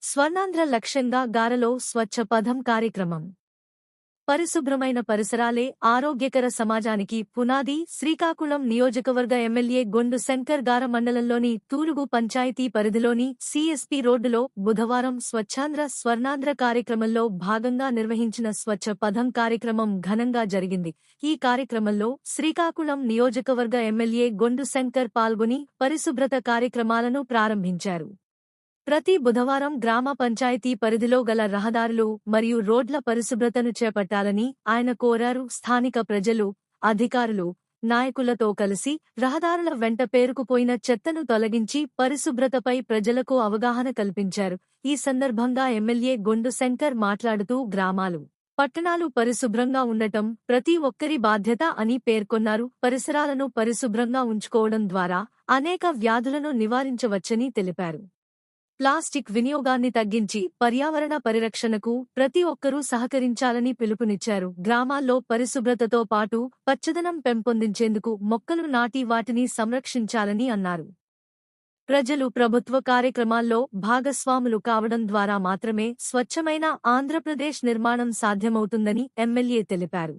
స్వర్ణాంధ్ర లక్ష్యంగా గారలో స్వచ్ఛ పథం కార్యక్రమం. పరిశుభ్రమైన పరిసరాలే ఆరోగ్యకర సమాజానికి పునాది. శ్రీకాకుళం నియోజకవర్గ ఎమ్మెల్యే గొండు శంకర్ గార మండలంలోని తూరుగు పంచాయతీ పరిధిలోని సిఎస్పి రోడ్డులో బుధవారం స్వచ్ఛాంధ్ర స్వర్ణాంధ్ర కార్యక్రమంలో భాగంగా నిర్వహించిన స్వచ్ఛ పథం కార్యక్రమం ఘనంగా జరిగింది. ఈ కార్యక్రమంలో శ్రీకాకుళం నియోజకవర్గ ఎమ్మెల్యే గొండు శంకర్ పాల్గొని పరిశుభ్రత కార్యక్రమాలను ప్రారంభించారు. ప్రతి బుధవారం గ్రామ పంచాయతీ పరిధిలో గల రహదారులు మరియు రోడ్ల పరిశుభ్రతను చేపట్టాలని ఆయన కోరారు. స్థానిక ప్రజలు, అధికారులు, నాయకులతో కలిసి రహదారుల వెంట పేరుకుపోయిన చెత్తను తొలగించి పరిశుభ్రతపై ప్రజలకు అవగాహన కల్పించారు. ఈ సందర్భంగా ఎమ్మెల్యే గొండు శంకర్ మాట్లాడుతూ గ్రామాలు, పట్టణాలు పరిశుభ్రంగా ఉండటం ప్రతి ఒక్కరి బాధ్యత అని పేర్కొన్నారు. పరిసరాలను పరిశుభ్రంగా ఉంచుకోవడం ద్వారా అనేక వ్యాధులను నివారించవచ్చని తెలిపారు. ప్లాస్టిక్ వినియోగాన్ని తగ్గించి పర్యావరణ పరిరక్షణకు ప్రతి ఒక్కరూ సహకరించాలని పిలుపునిచ్చారు. గ్రామాల్లో పరిశుభ్రతతో పాటు పచ్చదనం పెంపొందించేందుకు మొక్కలు నాటి వాటిని సంరక్షించాలని అన్నారు. ప్రజలు ప్రభుత్వ కార్యక్రమాల్లో భాగస్వాములు కావడం ద్వారా మాత్రమే స్వచ్ఛమైన ఆంధ్రప్రదేశ్ నిర్మాణం సాధ్యమవుతుందని ఎమ్మెల్యే తెలిపారు.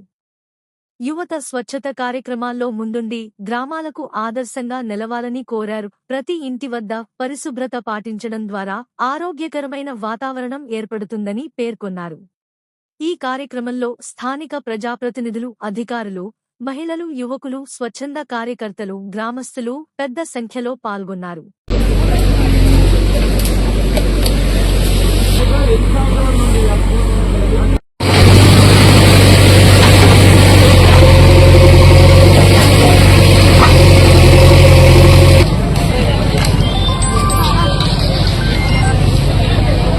యువత స్వచ్ఛత కార్యక్రమాల్లో ముందుండి గ్రామాలకు ఆదర్శంగా నిలవాలని కోరారు. ప్రతి ఇంటి వద్ద పరిశుభ్రత పాటించడం ద్వారా ఆరోగ్యకరమైన వాతావరణం ఏర్పడుతుందని పేర్కొన్నారు. ఈ కార్యక్రమంలో స్థానిక ప్రజాప్రతినిధులు, అధికారులు, మహిళలు, యువకులు, స్వచ్ఛంద కార్యకర్తలు, గ్రామస్తులు పెద్ద సంఖ్యలో పాల్గొన్నారు.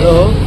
Hello.